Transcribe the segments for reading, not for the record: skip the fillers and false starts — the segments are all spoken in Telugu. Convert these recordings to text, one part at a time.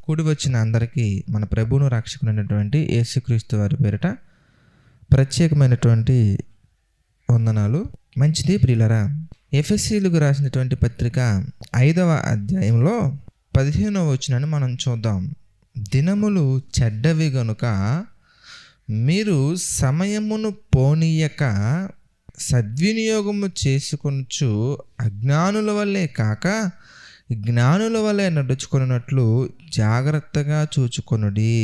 కూడి వచ్చిన అందరికీ మన ప్రభువును రక్షకునైనటువంటి యేసుక్రీస్తు వారి పేరిట ప్రత్యేకమైనటువంటి వందనాలు. మంచిది ప్రియులరా, ఎఫెసీయులకు రాసినటువంటి పత్రిక 5వ అధ్యాయంలో 15వ వచనాన్ని మనం చూద్దాం. దినములు చెడ్డవి గనుక మీరు సమయమును పోనీయక సద్వినియోగము చేసుకొనుచు అజ్ఞానుల వల్లే కాక జ్ఞానుల వలె నడుచుకున్నట్లు జాగ్రత్తగా చూచుకొనుడి.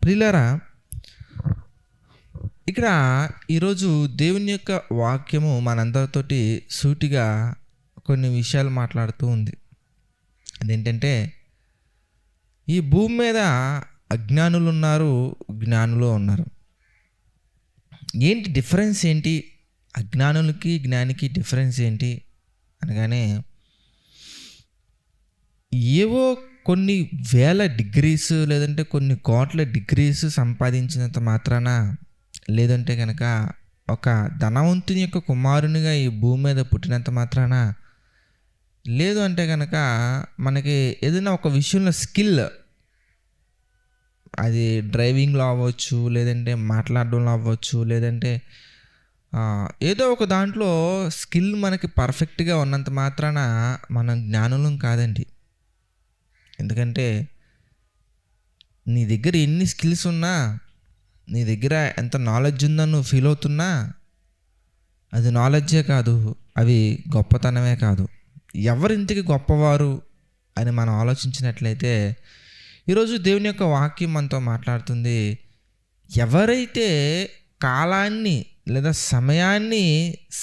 ప్రియులారా, ఇక్కడ ఈరోజు దేవుని యొక్క వాక్యము మనందరితోటి సూటిగా కొన్ని విషయాలు మాట్లాడుతూ ఉంది. అదేంటంటే, ఈ భూమి మీద అజ్ఞానులు ఉన్నారు, జ్ఞానులు ఉన్నారు. ఏంటి డిఫరెన్స్ ఏంటి? అజ్ఞానులకి జ్ఞానికి డిఫరెన్స్ ఏంటి అనగానే, ఏవో కొన్ని వేల డిగ్రీస్ లేదంటే కొన్ని కోట్ల డిగ్రీస్ సంపాదించినంత మాత్రాన, లేదంటే కనుక ఒక ధనవంతుని యొక్క కుమారునిగా ఈ భూమి మీద పుట్టినంత మాత్రాన, లేదు అంటే కనుక మనకి ఏదైనా ఒక విషయంలో స్కిల్, అది డ్రైవింగ్లో అవ్వచ్చు, లేదంటే మాట్లాడడంలో అవ్వచ్చు, లేదంటే ఏదో ఒక దాంట్లో స్కిల్ మనకి పర్ఫెక్ట్గా ఉన్నంత మాత్రాన మనం జ్ఞానులం కాదండి. ఎందుకంటే నీ దగ్గర ఎన్ని స్కిల్స్ ఉన్నా, నీ దగ్గర ఎంత నాలెడ్జ్ ఉందని నువ్వు ఫీల్ అవుతున్నా, అది నాలెడ్జే కాదు, అవి గొప్పతనమే కాదు. ఎవరింతకి గొప్పవారు అని మనం ఆలోచించినట్లయితే, ఈరోజు దేవుని యొక్క వాక్యం మనతో మాట్లాడుతుంది. ఎవరైతే కాలాన్ని లేదా సమయాన్ని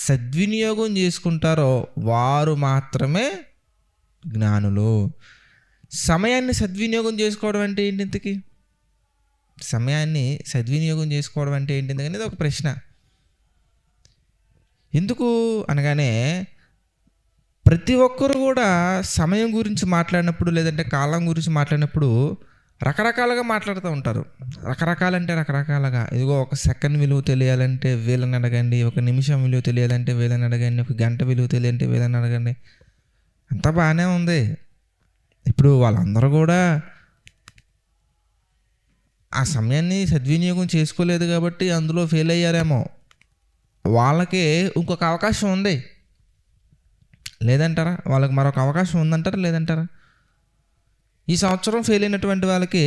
సద్వినియోగం చేసుకుంటారో వారు మాత్రమే జ్ఞానులు. సమయాన్ని సద్వినియోగం చేసుకోవడం అంటే ఏంటి? ఇంతకీ సమయాన్ని సద్వినియోగం చేసుకోవడం అంటే ఏంటి అనేది ఒక ప్రశ్న. ఎందుకు అనగానే, ప్రతి ఒక్కరు కూడా సమయం గురించి మాట్లాడినప్పుడు, లేదంటే కాలం గురించి మాట్లాడినప్పుడు రకరకాలుగా మాట్లాడుతూ ఉంటారు. రకరకాలంటే రకరకాలుగా. ఇదిగో ఒక సెకండ్ విలువ తెలియాలంటే వీళ్ళని అడగండి, ఒక నిమిషం విలువ తెలియాలంటే వీళ్ళని అడగండి, ఒక గంట విలువ తెలియాలంటే వీళ్ళని అడగండి. అంతా బాగానే ఉంది. ఇప్పుడు వాళ్ళందరూ కూడా ఆ సమయాన్ని సద్వినియోగం చేసుకోలేదు కాబట్టి అందులో ఫెయిల్ అయ్యారేమో. వాళ్ళకి ఇంకొక అవకాశం ఉంది లేదంటారా? వాళ్ళకి మరొక అవకాశం ఉందంటారా లేదంటారా? ఈ సంవత్సరం ఫెయిల్ అయినటువంటి వాళ్ళకి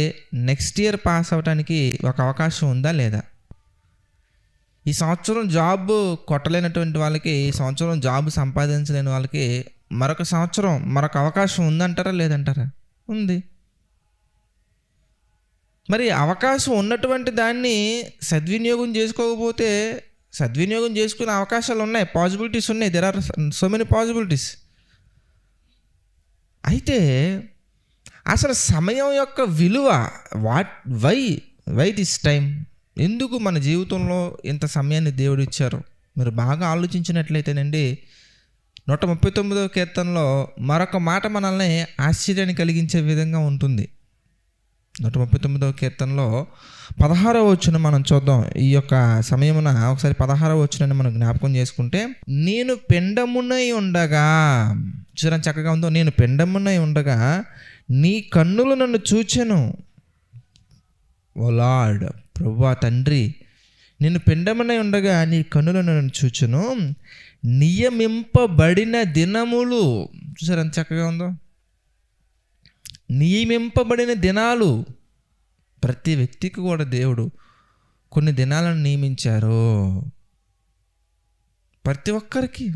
నెక్స్ట్ ఇయర్ పాస్ అవ్వడానికి ఒక అవకాశం ఉందా లేదా? ఈ సంవత్సరం జాబ్ కొట్టలేనటువంటి వాళ్ళకి, ఈ సంవత్సరం జాబ్ సంపాదించలేని వాళ్ళకి మరొక సంవత్సరం మరొక అవకాశం ఉందంటారా లేదంటారా? ఉంది. మరి అవకాశం ఉన్నటువంటి దాన్ని సద్వినియోగం చేసుకోకపోతే, సద్వినియోగం చేసుకునే అవకాశాలు ఉన్నాయి, పాసిబిలిటీస్ ఉన్నాయి. There are so many possibilities. అయితే అసలు సమయం యొక్క విలువ, వై దిస్ టైం, ఎందుకు మన జీవితంలో ఇంత సమయాన్ని దేవుడు ఇచ్చారు? మీరు బాగా ఆలోచించినట్లయితేనండి, 139వ కీర్తనలో మరొక మాట మనల్ని ఆశ్చర్యాన్ని కలిగించే విధంగా ఉంటుంది. 139వ కీర్తనలో 16వ వచనం మనం చూద్దాం. ఈ యొక్క సమయమున ఒకసారి 16వ వచనాన్ని మనం జ్ఞాపకం చేసుకుంటే, నేను పెండమునై ఉండగా, చూడండి చక్కగా ఉందో, నేను పెండమునై ఉండగా నీ కన్నులు నన్ను చూచెను. ఓ లార్డ్, ప్రభువా తండ్రి, నేను పెండమునై ఉండగా నీ కన్నులు నన్ను చూచెను. నియమింపబడిన దినములు, చూసారు ఎంత చక్కగా ఉందో, నియమింపబడిన దినాలు. ప్రతి వ్యక్తికి కూడా దేవుడు కొన్ని దినాలను నియమించారు. ప్రతి ఒక్కరికి.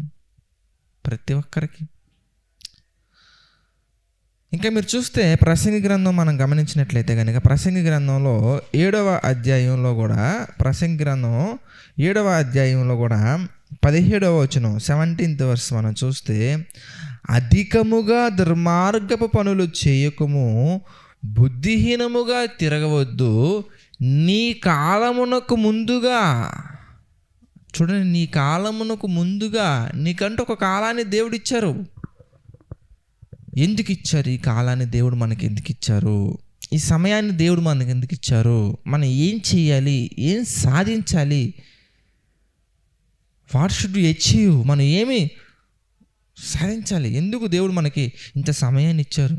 ఇంకా మీరు చూస్తే ప్రసంగి గ్రంథం మనం గమనించినట్లయితే కనుక, ప్రసంగి గ్రంథంలో 7వ అధ్యాయంలో కూడా, ప్రసంగి గ్రంథం 7వ అధ్యాయంలో కూడా 17వ వచనం 17th verse మనం చూస్తే, అధికముగా దుర్మార్గపు పనులు చేయకము, బుద్ధిహీనముగా తిరగవద్దు, నీ కాలమునకు ముందుగా. చూడండి, నీ కాలమునకు ముందుగా, నీకంటూ ఒక కాలాన్ని దేవుడు ఇచ్చారు. ఎందుకు ఇచ్చారు ఈ కాలాన్ని? దేవుడు మనకి ఎందుకు ఇచ్చారు? ఈ సమయాన్ని దేవుడు మనకి ఎందుకు ఇచ్చారు? మనం ఏం చేయాలి? ఏం సాధించాలి? What should we achieve? మనం ఏమి సాధించాలి? ఎందుకు దేవుడు మనకి ఇంత సమయాన్ని ఇచ్చారు?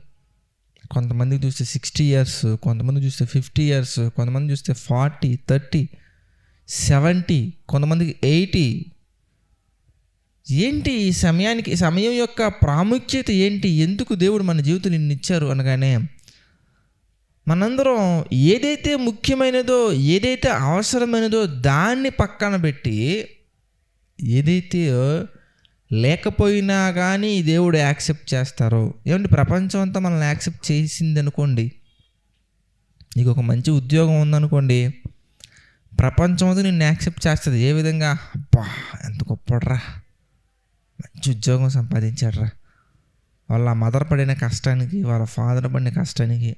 కొంతమందికి చూస్తే 60 ఇయర్స్, కొంతమంది చూస్తే 50 ఇయర్స్, కొంతమంది చూస్తే 40, 30, 70, కొంతమందికి 80. ఏంటి ఈ సమయం యొక్క ప్రాముఖ్యత ఏంటి? ఎందుకు దేవుడు మన జీవితం నిన్ను ఇచ్చారు అనగానే, మనందరం ఏదైతే ముఖ్యమైనదో, ఏదైతే అవసరమైనదో దాన్ని పక్కన పెట్టి, ఏదైతే లేకపోయినా కానీ దేవుడు యాక్సెప్ట్ చేస్తారో. ఏమంటే ప్రపంచం అంతా మనల్ని యాక్సెప్ట్ చేసింది అనుకోండి, నీకు ఒక మంచి ఉద్యోగం ఉందనుకోండి, ప్రపంచం అంతా నిన్ను యాక్సెప్ట్ చేస్తుంది. ఏ విధంగా? అబ్బా ఎంత గొప్పడ్రా, మంచి ఉద్యోగం సంపాదించాడ్రా, వాళ్ళ మదర్ పడిన కష్టానికి, వాళ్ళ ఫాదర్ పడిన కష్టానికి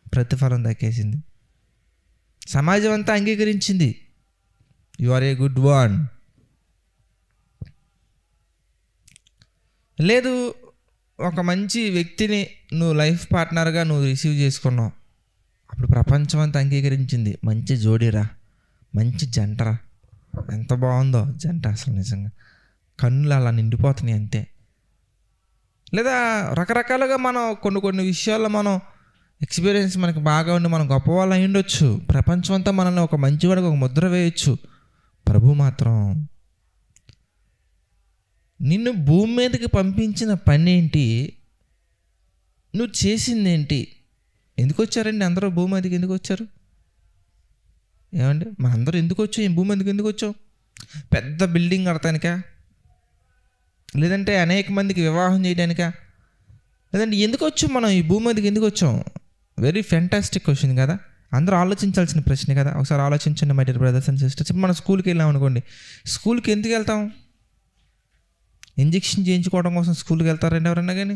ప్రతిఫలం దక్కేసింది. సమాజం అంతా అంగీకరించింది, you are a good one. లేదు, ఒక మంచి వ్యక్తిని నువ్వు లైఫ్ పార్ట్నర్గా నువ్వు రిసీవ్ చేసుకున్నావు, అప్పుడు ప్రపంచం అంతా అంగీకరించింది, మంచి జోడీరా, మంచి జంటరా, ఎంత బాగుందో జంట, అసలు నిజంగా కన్నులు అలా నిండిపోతున్నాయి అంతే. లేదా రకరకాలుగా మనం కొన్ని విషయాల్లో మనం ఎక్స్పీరియన్స్ మనకి బాగా ఉండి మనం గొప్పవాళ్ళు అయి ఉండొచ్చు, ప్రపంచం అంతా మనల్ని ఒక మంచివాడికి ఒక ముద్ర వేయచ్చు. ప్రభు మాత్రం నిన్ను భూమి మీదకి పంపించిన పని ఏంటి, నువ్వు చేసిందేంటి? ఎందుకు వచ్చారండి అందరూ భూమి మీదకి? ఎందుకు వచ్చారు? ఏమండి మనందరూ ఎందుకు వచ్చాం? ఈ భూమి మీదకి ఎందుకు వచ్చాం? పెద్ద బిల్డింగ్ కడటానికా? లేదంటే అనేక మందికి వివాహం చేయడానికా? లేదంటే ఎందుకు వచ్చాం మనం ఈ భూమి మీదకి? ఎందుకు వచ్చాం? వెరీ ఫ్యాంటాస్టిక్ క్వశ్చన్ కదా, అందరూ ఆలోచించాల్సిన ప్రశ్నే కదా. ఒకసారి ఆలోచించండి my dear brothers and sisters. ఇప్పుడు మనం స్కూల్కి వెళ్ళాం అనుకోండి, స్కూల్కి ఎందుకు వెళ్తాం? ఇంజెక్షన్ చేయించుకోవడం కోసం స్కూల్కి వెళ్తారండి ఎవరైనా కానీ?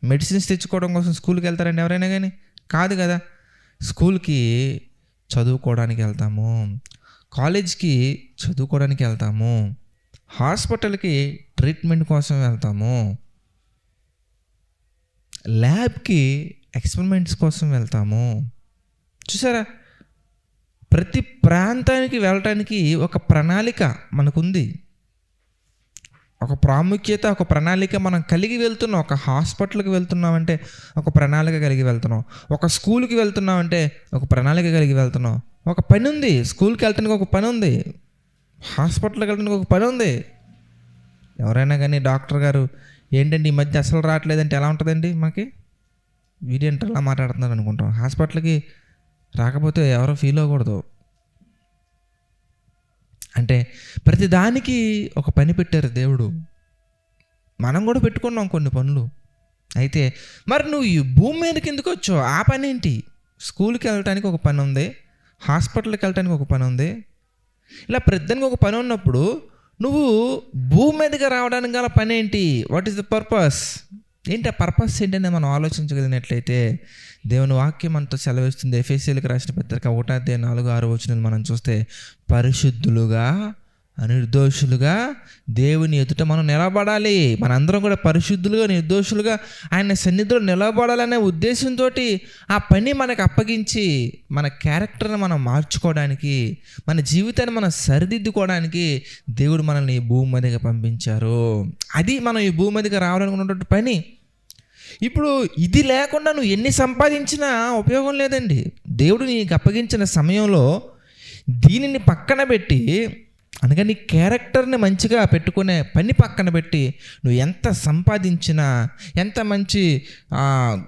మెడిసిన్స్ తెచ్చుకోవడం కోసం స్కూల్కి వెళ్తారండి ఎవరైనా కానీ? కాదు కదా. స్కూల్కి చదువుకోవడానికి వెళ్తాము, కాలేజ్కి చదువుకోవడానికి వెళ్తాము, హాస్పిటల్కి ట్రీట్మెంట్ కోసం వెళ్తాము, ల్యాబ్కి ఎక్స్పెరిమెంట్స్ కోసం వెళ్తాము. చూసారా, ప్రతి ప్రాంతానికి వెళ్ళటానికి ఒక ప్రణాళిక మనకుంది, ఒక ప్రాముఖ్యత, ఒక ప్రణాళిక మనం కలిగి వెళ్తున్నాం. ఒక హాస్పిటల్కి వెళ్తున్నామంటే ఒక ప్రణాళిక కలిగి వెళ్తున్నాం, ఒక స్కూల్కి వెళ్తున్నామంటే ఒక ప్రణాళిక కలిగి వెళ్తున్నాం. ఒక పని ఉంది, స్కూల్కి వెళ్ళటానికి ఒక పని ఉంది, హాస్పిటల్కి వెళ్ళటానికి ఒక పని ఉంది. ఎవరైనా కానీ డాక్టర్ గారు ఏంటంటే ఈ మధ్య అసలు రావట్లేదంటే ఎలా ఉంటుందండి? మాకి వీడేంటి అలా మాట్లాడుతున్నారు అనుకుంటాం. హాస్పిటల్కి రాకపోతే ఎవరో ఫీల్ అవ్వకూడదు. అంటే ప్రతి దానికి ఒక పని పెట్టారు దేవుడు, మనం కూడా పెట్టుకున్నాం కొన్ని పనులు. అయితే మరి నువ్వు ఈ భూమి మీదకి ఎందుకు వచ్చావు? ఆ పని ఏంటి? స్కూల్కి వెళ్ళటానికి ఒక పని ఉంది, హాస్పిటల్కి వెళ్ళటానికి ఒక పని ఉంది. ఇలా ప్రతిదానికి ఒక పని ఉన్నప్పుడు నువ్వు భూమి మీదకి రావడానికి గల పని ఏంటి? What is the purpose? ఏంటి ఆ పర్పస్ ఏంటనే మనం ఆలోచించగలిగినట్లయితే దేవుని వాక్యం మనతో సెలవిస్తుంది. ఎఫెసీయులకు రాసిన పత్రిక 1:4-6 మనం చూస్తే, పరిశుద్ధులుగా నిర్దోషులుగా దేవుని ఎదుట మనం నిలబడాలి. మనందరం కూడా పరిశుద్ధులుగా నిర్దోషులుగా ఆయన సన్నిధిలో నిలబడాలనే ఉద్దేశంతో ఆ పని మనకు అప్పగించి మన క్యారెక్టర్ని మనం మార్చుకోవడానికి, మన జీవితాన్ని మనం సరిదిద్దుకోవడానికి దేవుడు మనల్ని ఈ భూమి మీదకి పంపించారు. అది మనం ఈ భూమి మీదకి రావాలనుకున్నటువంటి పని. ఇప్పుడు ఇది లేకుండా నువ్వు ఎన్ని సంపాదించినా ఉపయోగం లేదండి. దేవుడు నీకు అప్పగించిన సమయంలో దీనిని పక్కన పెట్టి, అనగా నీ క్యారెక్టర్ని మంచిగా పెట్టుకునే పని పక్కన పెట్టి నువ్వు ఎంత సంపాదించినా, ఎంత మంచి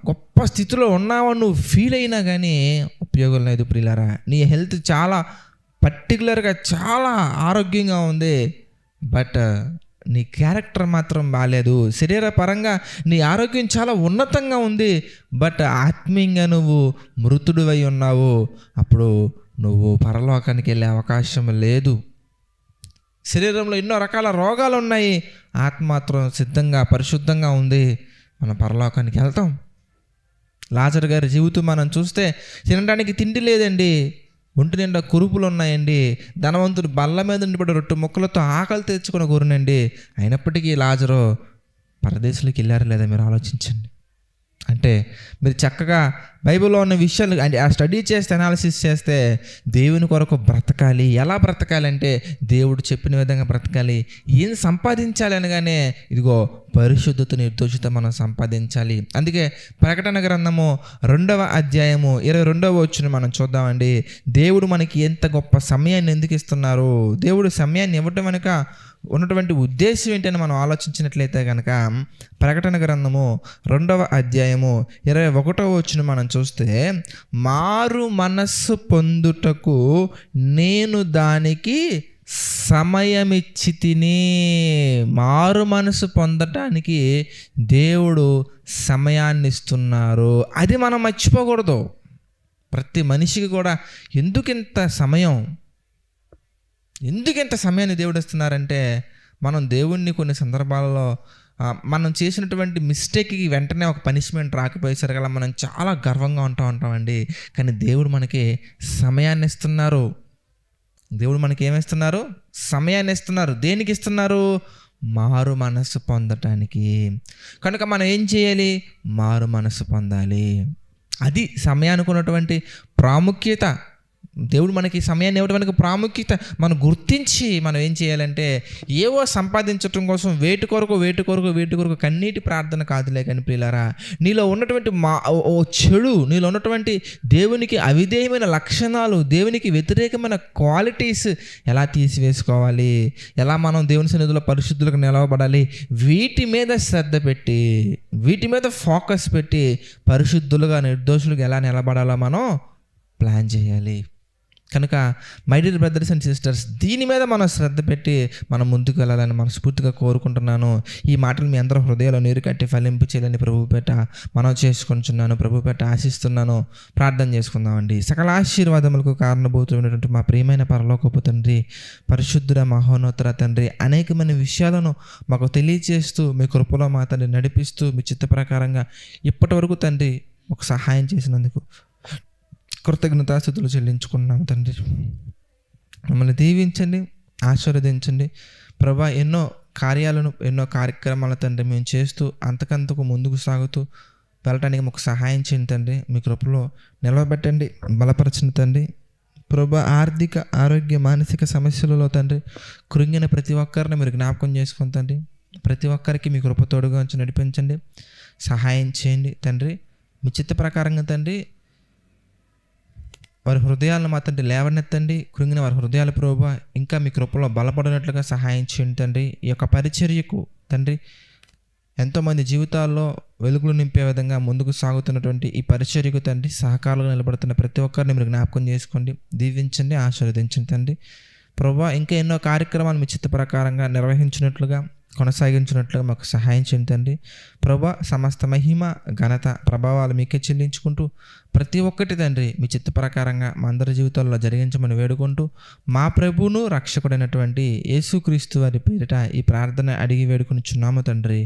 గొప్ప స్థితిలో ఉన్నావో నువ్వు ఫీల్ అయినా కానీ ఉపయోగం లేదు ప్రియులారా. నీ హెల్త్ చాలా పర్టికులర్గా చాలా ఆరోగ్యంగా ఉంది, బట్ నీ క్యారెక్టర్ మాత్రం బాగాలేదు. శరీరపరంగా నీ ఆరోగ్యం చాలా ఉన్నతంగా ఉంది, బట్ ఆత్మీయంగా నువ్వు మృతుడివై ఉన్నావు. అప్పుడు నువ్వు పరలోకానికి వెళ్ళే అవకాశం లేదు. శరీరంలో ఎన్నో రకాల రోగాలు ఉన్నాయి, ఆత్మ మాత్రం సిద్ధంగా పరిశుద్ధంగా ఉంది, మనం పరలోకానికి వెళ్తాం. లాజరు గారి జీవితం మనం చూస్తే తినడానికి తిండి లేదండి, ఒంటి నిండా కురుపులు ఉన్నాయండి. ధనవంతుడు బల్ల మీద ఉండిపడి రొట్టె ముక్కలతో ఆకలి తెచ్చుకున్న గురునండి. అయినప్పటికీ లాజరు పరదేశంలోకి వెళ్ళారు లేదా మీరు ఆలోచించండి. అంటే మీరు చక్కగా బైబిల్లో ఉన్న విషయాలు అంటే ఆ స్టడీ చేస్తే, అనాలిసిస్ చేస్తే దేవుని కొరకు బ్రతకాలి. ఎలా బ్రతకాలి అంటే దేవుడు చెప్పిన విధంగా బ్రతకాలి. ఏం సంపాదించాలి అనగానే ఇదిగో పరిశుద్ధత, నిర్దోషత మనం సంపాదించాలి. అందుకే ప్రకటన గ్రంథము 2వ అధ్యాయము 22వ వచనం మనం చూద్దామండి. దేవుడు మనకి ఎంత గొప్ప సమయాన్ని ఎందుకు ఇస్తున్నారు, దేవుడు సమయాన్ని ఇవ్వటం వెనుక ఉన్నటువంటి ఉద్దేశం ఏంటని మనం ఆలోచించినట్లయితే కనుక ప్రకటన గ్రంథము 2వ అధ్యాయము 21వ వచనం మనం చూస్తే, మారు మనస్సు పొందుటకు నేను దానికి సమయమిచ్చి తిని. మారు మనసు పొందటానికి దేవుడు సమయాన్ని ఇస్తున్నారు. అది మనం మర్చిపోకూడదు. ప్రతి మనిషికి కూడా ఎందుకింత సమయాన్ని దేవుడు ఇస్తున్నారంటే, మనం దేవుణ్ణి కొన్ని సందర్భాలలో మనం చేసినటువంటి మిస్టేక్కి వెంటనే ఒక పనిష్మెంట్ రాకపోయేసరికి అలా మనం చాలా గర్వంగా ఉంటామండి. కానీ దేవుడు మనకి సమయాన్ని ఇస్తున్నారు. దేవుడు మనకి ఏమిస్తున్నారు? సమయాన్ని ఇస్తున్నారు. దేనికి ఇస్తున్నారు? మారు మనసు పొందటానికి. కనుక మనం ఏం చేయాలి? మారు మనసు పొందాలి. అది సమయానికి ఉన్నటువంటి ప్రాముఖ్యత. దేవుడు మనకి సమయాన్ని ఇవ్వడానికి ప్రాముఖ్యత మనం గుర్తించి మనం ఏం చేయాలంటే, ఏవో సంపాదించడం కోసం వేటి కొరకు కన్నీటి ప్రార్థన కాదులే. కానీ ప్రియులారా, నీలో ఉన్నటువంటి చెడు, నీలో ఉన్నటువంటి దేవునికి అవిధేయమైన లక్షణాలు, దేవునికి వ్యతిరేకమైన క్వాలిటీస్ ఎలా తీసివేసుకోవాలి, ఎలా మనం దేవుని సన్నిధిలో పరిశుద్ధులకు నిలవబడాలి, వీటి మీద శ్రద్ధ పెట్టి, వీటి మీద ఫోకస్ పెట్టి పరిశుద్ధులుగా, నిర్దోషులుగా ఎలా నిలబడాలో మనం ప్లాన్ చేయాలి. కనుక my dear brothers and sisters, దీని మీద మనం శ్రద్ధ పెట్టి మనం ముందుకు వెళ్ళాలని మనస్ఫూర్తిగా కోరుకుంటున్నాను. ఈ మాటలు మీ అందరూ హృదయాల్లో నీరు కట్టి ఫలింపు చేయాలని ప్రభుపేట మనం చేసుకుంటున్నాను, ప్రభుపేట ఆశిస్తున్నాను. ప్రార్థన చేసుకుందామండి. సకల ఆశీర్వాదములకు కారణభూతమైనటువంటి మా ప్రియమైన పరలోకపు తండ్రి, పరిశుద్ధుడ మహోన్నతుడ తండ్రి, అనేకమైన విషయాలను మాకు తెలియజేస్తూ మీ కృపలో మా తండ్రి నడిపిస్తూ మీ చిత్త ప్రకారంగా ఇప్పటి వరకు తండ్రి ఒక సహాయం చేసినందుకు కృతజ్ఞతాస్తుతులు చెల్లించుకున్నాము తండ్రి. మమ్మల్ని దీవించండి, ఆశీర్వదించండి ప్రభా. ఎన్నో కార్యక్రమాల తండ్రి మేము చేస్తూ అంతకంతకు ముందుకు సాగుతూ వెళ్ళటానికి మాకు సహాయం చేయండి తండ్రి. మీ కృపలో నిలవబెట్టండి, బలపరచండి తండ్రి. ప్రభా, ఆర్థిక, ఆరోగ్య, మానసిక సమస్యలలో తండ్రి కృంగిన ప్రతి ఒక్కరిని మీరు జ్ఞాపకం చేసుకుని తండ్రి, ప్రతి ఒక్కరికి మీ కృప తోడుగా ఉంచి నడిపించండి, సహాయం చేయండి తండ్రి. మీ చిత్త ప్రకారంగా తండ్రి వారి హృదయాలను మా తండ్రి లేవనెత్తండి. కృంగిన వారి హృదయాలు ప్రభువా ఇంకా మీ కృపలో బలపడినట్లుగా సహాయం చేయండి తండ్రి. ఈ యొక్క పరిచర్యకు తండ్రి ఎంతోమంది జీవితాల్లో వెలుగులు నింపే విధంగా ముందుకు సాగుతున్నటువంటి ఈ పరిచర్యకు తండ్రి సహకారంలో నిలబడుతున్న ప్రతి ఒక్కరిని మీరు జ్ఞాపకం చేసుకోండి, దీవించండి, ఆశీర్వదించండి తండ్రి. ప్రభువా ఇంకా ఎన్నో కార్యక్రమాలు మీ చిత్త ప్రకారంగా నిర్వహించినట్లుగా, కొనసాగించినట్లుగా మాకు సహాయం చేయండి తండ్రి. ప్రభువా సమస్త మహిమ, ఘనత, ప్రభావాలు మీకే చెల్లించుకుంటూ ప్రతి ఒక్కటి తండ్రి మీ చిత్త ప్రకారంగా మా అందరి జీవితాల్లో జరిగించమని వేడుకుంటూ మా ప్రభువును రక్షకుడైనటువంటి యేసుక్రీస్తు వారి పేరిట ఈ ప్రార్థన అడిగి వేడుకొనిచున్నాము తండ్రి.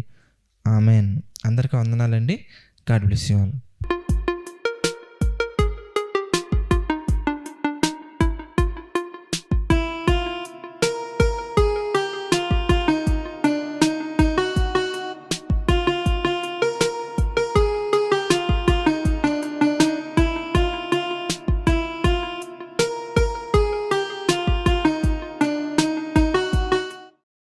ఆమెన్. అందరికీ వందనాలండి. God bless you all.